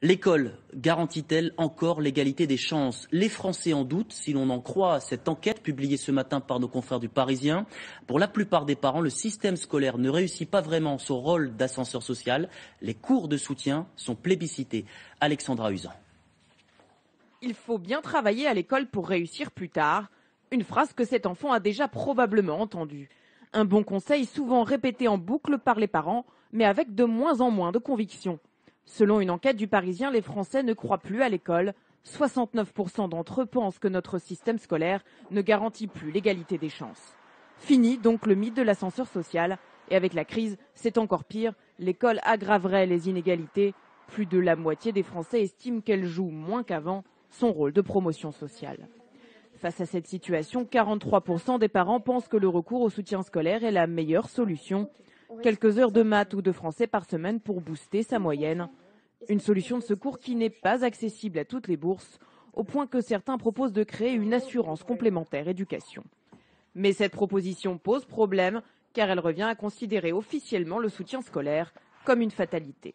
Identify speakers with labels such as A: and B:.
A: L'école garantit-elle encore l'égalité des chances? Les Français en doutent, si l'on en croit cette enquête publiée ce matin par nos confrères du Parisien. Pour la plupart des parents, le système scolaire ne réussit pas vraiment son rôle d'ascenseur social. Les cours de soutien sont plébiscités. Alexandra Usan.
B: Il faut bien travailler à l'école pour réussir plus tard. Une phrase que cet enfant a déjà probablement entendue. Un bon conseil souvent répété en boucle par les parents, mais avec de moins en moins de conviction. Selon une enquête du Parisien, les Français ne croient plus à l'école. 69% d'entre eux pensent que notre système scolaire ne garantit plus l'égalité des chances. Fini donc le mythe de l'ascenseur social. Et avec la crise, c'est encore pire. L'école aggraverait les inégalités. Plus de la moitié des Français estiment qu'elle joue moins qu'avant son rôle de promotion sociale. Face à cette situation, 43% des parents pensent que le recours au soutien scolaire est la meilleure solution. Quelques heures de maths ou de français par semaine pour booster sa moyenne. Une solution de secours qui n'est pas accessible à toutes les bourses, au point que certains proposent de créer une assurance complémentaire éducation. Mais cette proposition pose problème, car elle revient à considérer officiellement le soutien scolaire comme une fatalité.